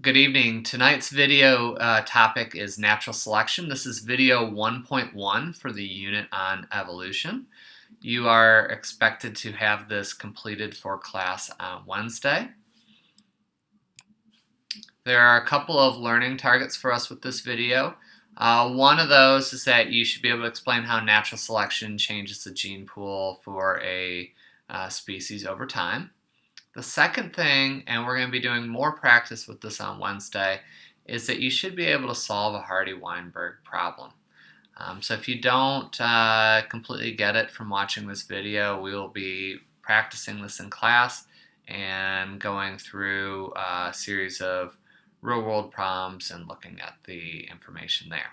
Good evening. Tonight's video topic is natural selection. This is video 1.1 for the unit on evolution. You are expected to have this completed for class on Wednesday. There are a couple of learning targets for us with this video. One of those is that you should be able to explain how natural selection changes the gene pool for a species over time. The second thing, and we're going to be doing more practice with this on Wednesday, is that you should be able to solve a Hardy-Weinberg problem. So if you don't completely get it from watching this video, we will be practicing this in class and going through a series of real-world problems and looking at the information there.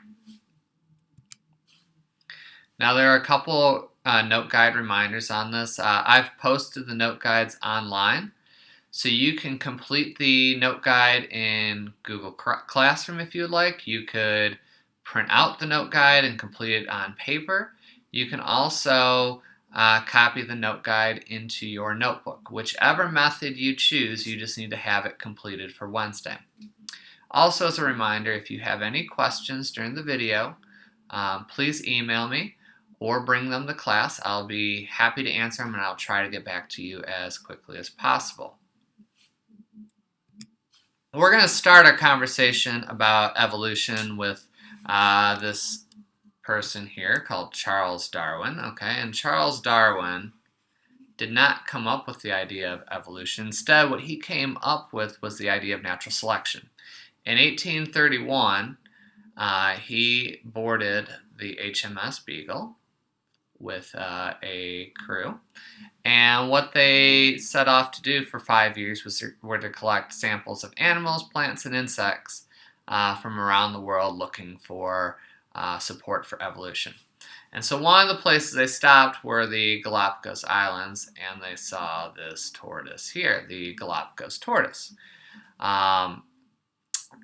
Now there are a couple note guide reminders on this. I've posted the note guides online, so you can complete the note guide in Google Classroom if you would like. You could print out the note guide and complete it on paper. You can also copy the note guide into your notebook. Whichever method you choose, you just need to have it completed for Wednesday. Also, as a reminder, if you have any questions during the video, please email me or bring them to class. I'll be happy to answer them and I'll try to get back to you as quickly as possible. We're going to start our conversation about evolution with this person here called Charles Darwin. Okay, and Charles Darwin did not come up with the idea of evolution. Instead, what he came up with was the idea of natural selection. In 1831, he boarded the HMS Beagle with a crew, and what they set off to do for 5 years were to collect samples of animals, plants, and insects from around the world looking for support for evolution. And so one of the places they stopped were the Galapagos Islands, and they saw this tortoise here, the Galapagos tortoise.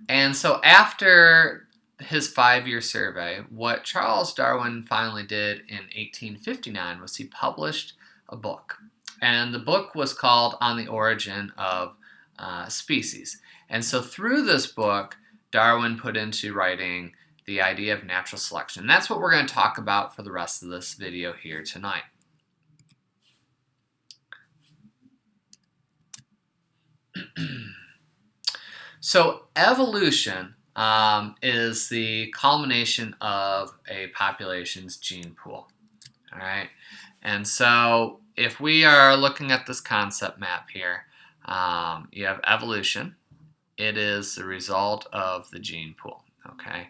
And so after his 5-year survey, what Charles Darwin finally did in 1859 was he published a book. And the book was called On the Origin of Species. And so through this book, Darwin put into writing the idea of natural selection. And that's what we're going to talk about for the rest of this video here tonight. So evolution is the culmination of a population's gene pool. All right, and so if we are looking at this concept map here, you have evolution. It is the result of the gene pool. Okay,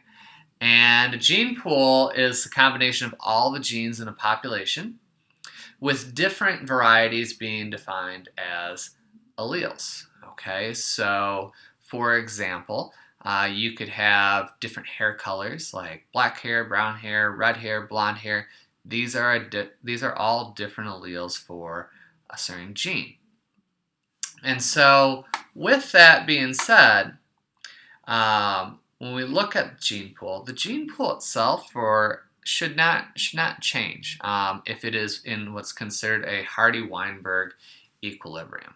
and a gene pool is the combination of all the genes in a population, with different varieties being defined as alleles. Okay, so for example, you could have different hair colors like black hair, brown hair, red hair, blonde hair. These are all different alleles for a certain gene. And so with that being said, when we look at the gene pool itself should not change if it is in what's considered a Hardy-Weinberg equilibrium.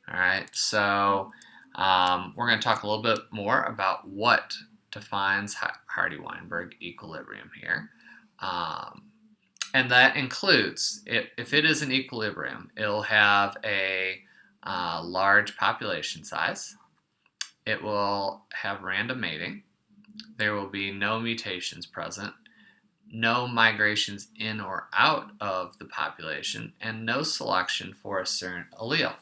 All right, so we're going to talk a little bit more about what defines Hardy-Weinberg equilibrium here. And that includes, if it is an equilibrium, it'll have a large population size. It will have random mating. There will be no mutations present, no migrations in or out of the population, and no selection for a certain allele.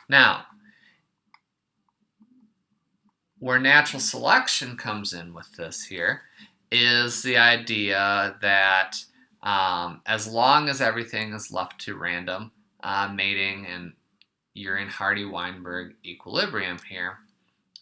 Now, where natural selection comes in with this here is the idea that as long as everything is left to random mating and you're in Hardy-Weinberg equilibrium here,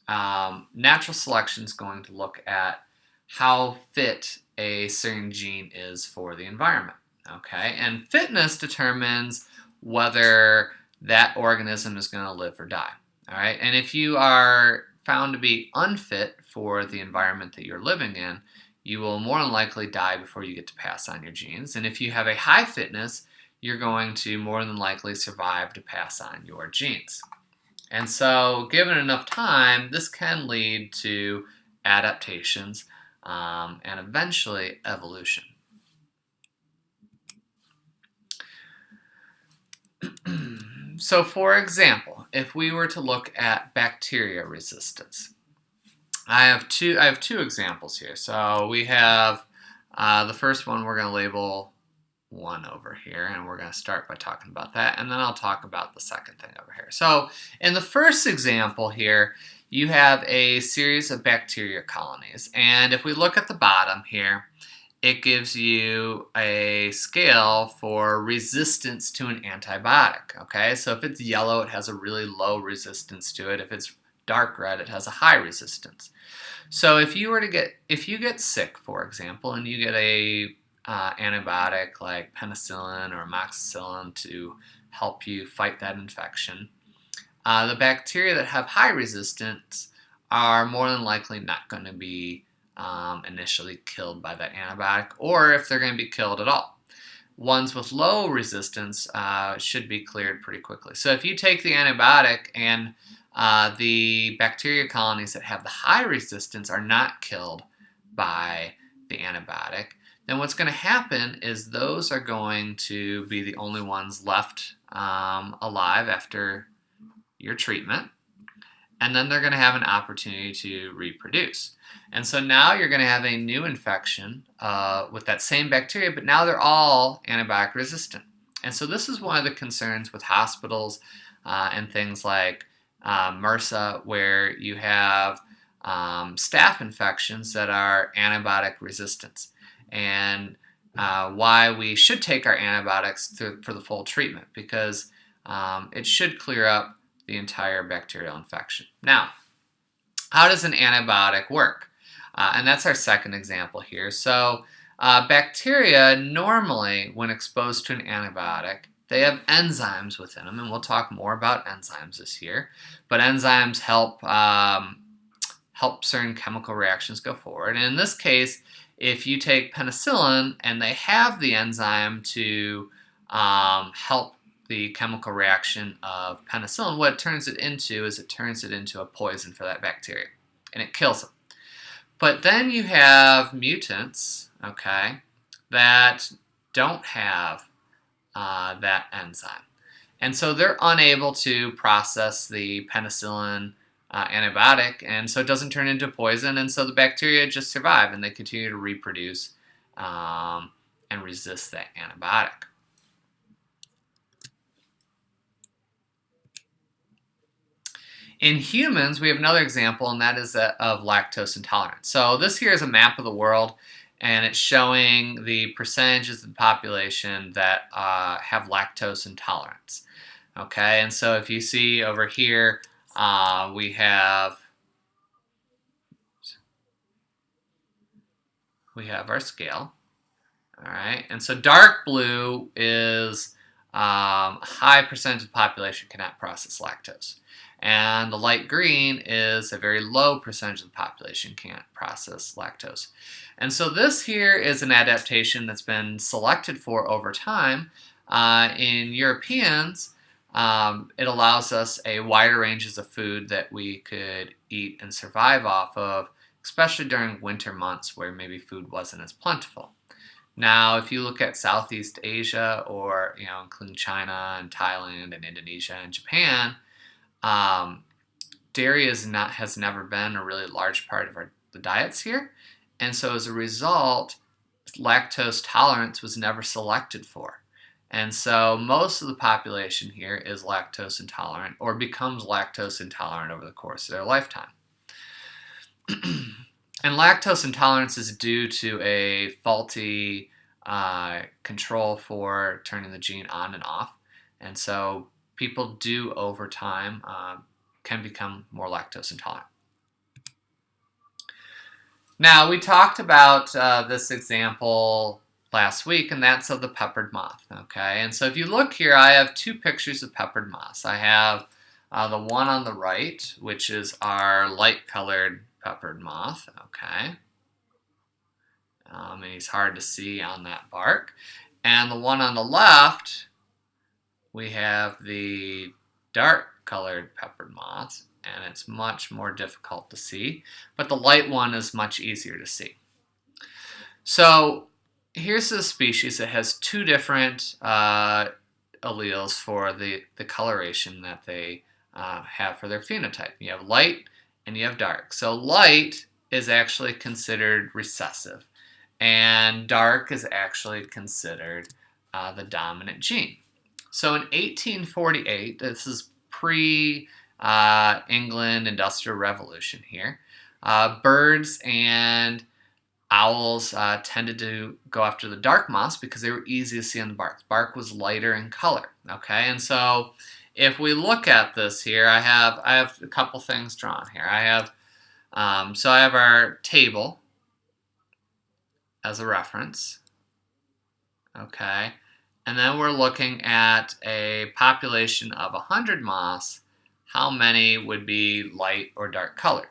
natural selection is going to look at how fit a certain gene is for the environment. Okay, and fitness determines whether that organism is going to live or die. All right, and if you are found to be unfit for the environment that you're living in, you will more than likely die before you get to pass on your genes. And if you have a high fitness, you're going to more than likely survive to pass on your genes. And so given enough time, this can lead to adaptations and eventually evolution. So for example, if we were to look at bacteria resistance, I have two examples here. So we have the first one we're going to label 1 over here, and we're going to start by talking about that, and then I'll talk about the second thing over here. So in the first example here, you have a series of bacteria colonies, and if we look at the bottom here, it gives you a scale for resistance to an antibiotic. Okay, so if it's yellow, it has a really low resistance to it. If it's dark red, it has a high resistance. So if you get sick, for example, and you get a antibiotic like penicillin or amoxicillin to help you fight that infection, the bacteria that have high resistance are more than likely not going to be initially killed by that antibiotic, or if they're going to be killed at all. Ones with low resistance should be cleared pretty quickly. So if you take the antibiotic and the bacteria colonies that have the high resistance are not killed by the antibiotic, then what's going to happen is those are going to be the only ones left alive after your treatment, and then they're going to have an opportunity to reproduce. And so now you're going to have a new infection with that same bacteria, but now they're all antibiotic resistant. And so this is one of the concerns with hospitals and things like MRSA, where you have staph infections that are antibiotic resistant, and why we should take our antibiotics for the full treatment, because it should clear up the entire bacterial infection. Now, how does an antibiotic work? And that's our second example here. So bacteria normally, when exposed to an antibiotic, they have enzymes within them, and we'll talk more about enzymes this year. But enzymes help certain chemical reactions go forward. And in this case, if you take penicillin and they have the enzyme to help the chemical reaction of penicillin, what it turns it into is it turns it into a poison for that bacteria, and it kills them. But then you have mutants, okay, that don't have that enzyme. And so they're unable to process the penicillin antibiotic, and so it doesn't turn into poison, and so the bacteria just survive, and they continue to reproduce and resist that antibiotic. In humans, we have another example, and that is that of lactose intolerance. So this here is a map of the world, and it's showing the percentages of the population that have lactose intolerance. Okay, and so if you see over here, we have our scale. All right, and so dark blue is a high percentage of the population cannot process lactose. And the light green is a very low percentage of the population can't process lactose. And so this here is an adaptation that's been selected for over time. In Europeans, it allows us a wider ranges of food that we could eat and survive off of, especially during winter months where maybe food wasn't as plentiful. Now, if you look at Southeast Asia, or including China and Thailand and Indonesia and Japan, dairy has never been a really large part of the diets here, and so as a result, lactose tolerance was never selected for. And so most of the population here is lactose intolerant or becomes lactose intolerant over the course of their lifetime. And lactose intolerance is due to a faulty control for turning the gene on and off. And so people do, over time, can become more lactose intolerant. Now, we talked about this example last week, and that's of the peppered moth. Okay, and so if you look here, I have two pictures of peppered moths. I have the one on the right, which is our light-colored peppered moth. Okay, and he's hard to see on that bark. And the one on the left, we have the dark-colored peppered moth, and it's much more difficult to see, but the light one is much easier to see. So here's a species that has two different alleles for the coloration that they have for their phenotype. You have light and you have dark. So light is actually considered recessive, and dark is actually considered the dominant gene. So in 1848, this is pre-England Industrial Revolution here, birds and owls tended to go after the dark moths because they were easy to see on the bark. The bark was lighter in color. Okay, and so if we look at this here, I have a couple things drawn here. I have our table as a reference. Okay, and then we're looking at a population of 100 moths. How many would be light or dark colored?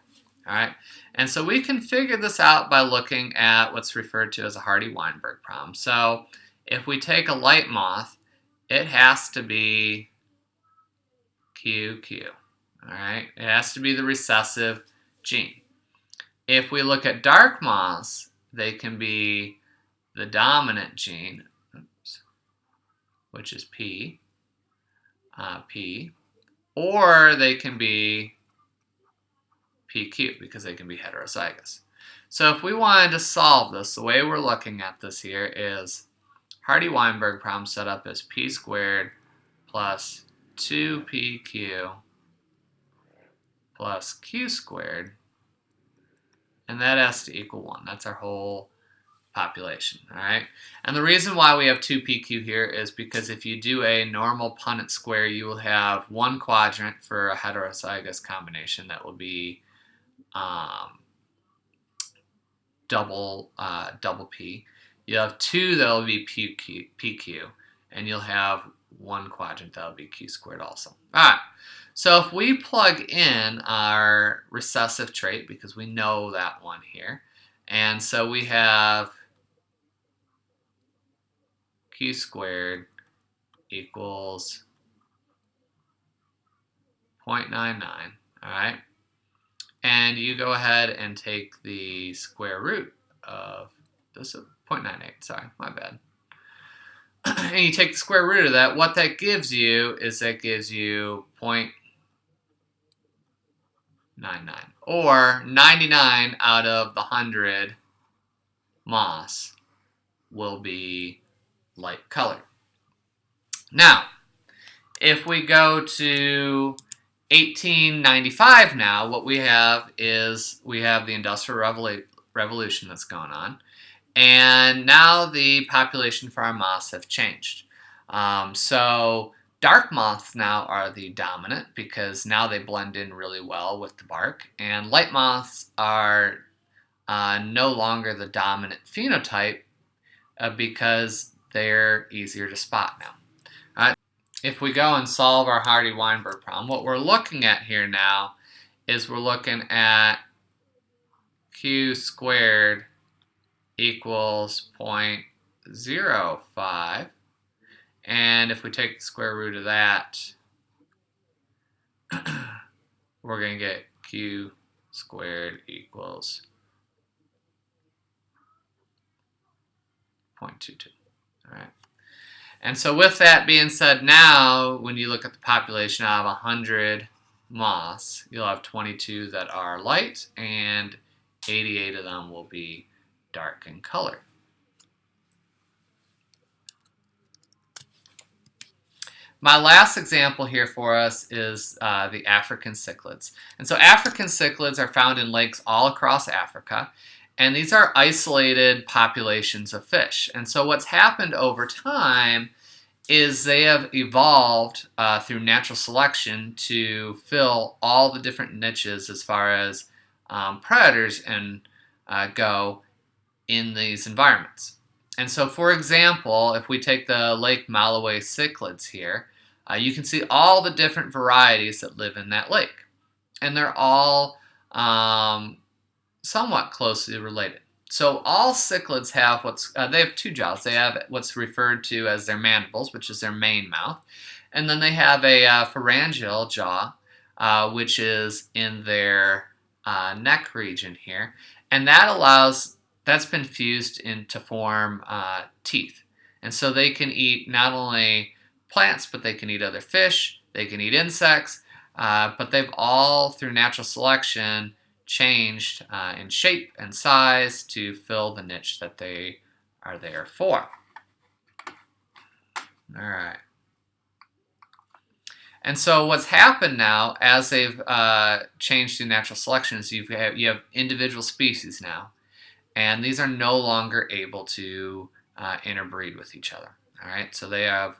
All right, and so we can figure this out by looking at what's referred to as a Hardy-Weinberg problem. So if we take a light moth, it has to be QQ. All right, it has to be the recessive gene. If we look at dark moths, they can be the dominant gene, which is P, or they can be PQ because they can be heterozygous. So if we wanted to solve this, the way we're looking at this here is Hardy-Weinberg problem set up as P squared plus 2PQ plus Q squared, and that has to equal 1. That's our whole population, all right? And the reason why we have 2PQ here is because if you do a normal Punnett square, you will have one quadrant for a heterozygous combination that will be double P. You'll have two that will be PQ, and you'll have one quadrant that will be Q squared also. All right, so if we plug in our recessive trait, because we know that one here, and so we have Q squared equals 0.99, all right? And you go ahead and take the square root of this, 0.98, sorry, my bad. And you take the square root of that. What that gives you is 0.99, or 99 out of the 100 moths will be light colored. Now, if we go to 1895 now, what we have is the Industrial Revolution that's going on, and now the population for our moths have changed. So dark moths now are the dominant because now they blend in really well with the bark, and light moths are no longer the dominant phenotype because they're easier to spot now. If we go and solve our Hardy-Weinberg problem, what we're looking at here now is we're looking at Q squared equals 0.05, and if we take the square root of that, we're going to get Q squared equals 0.22. All right. And so with that being said, now when you look at the population out of 100 moths, you'll have 22 that are light and 88 of them will be dark in color. My last example here for us is the African cichlids. And so African cichlids are found in lakes all across Africa, and these are isolated populations of fish. And so what's happened over time is they have evolved through natural selection to fill all the different niches as far as predators go in these environments. And so, for example, if we take the Lake Malawi cichlids here, you can see all the different varieties that live in that lake. And they're all somewhat closely related. So all cichlids have they have two jaws. They have what's referred to as their mandibles, which is their main mouth, And then they have a pharyngeal jaw, which is in their neck region here. And that's been fused in to form teeth. And so they can eat not only plants, but they can eat other fish, they can eat insects, but they've all, through natural selection, changed in shape and size to fill the niche that they are there for. All right. And so what's happened now, as they've changed through natural selection, is you have individual species now, and these are no longer able to interbreed with each other. All right, so they have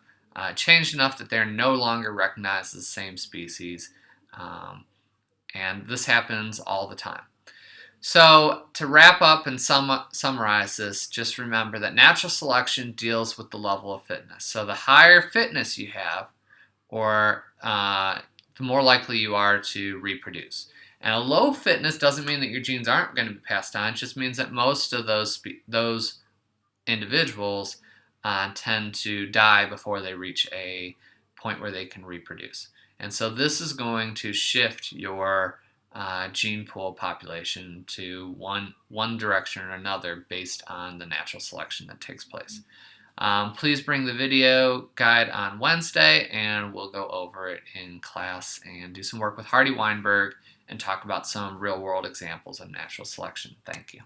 changed enough that they're no longer recognized as the same species, and this happens all the time. So to wrap up and summarize this, just remember that natural selection deals with the level of fitness. So the higher fitness you have, or the more likely you are to reproduce. And a low fitness doesn't mean that your genes aren't going to be passed on. It just means that most of those individuals tend to die before they reach a point where they can reproduce. And so this is going to shift your gene pool population to one direction or another based on the natural selection that takes place. Please bring the video guide on Wednesday, and we'll go over it in class and do some work with Hardy Weinberg and talk about some real-world examples of natural selection. Thank you.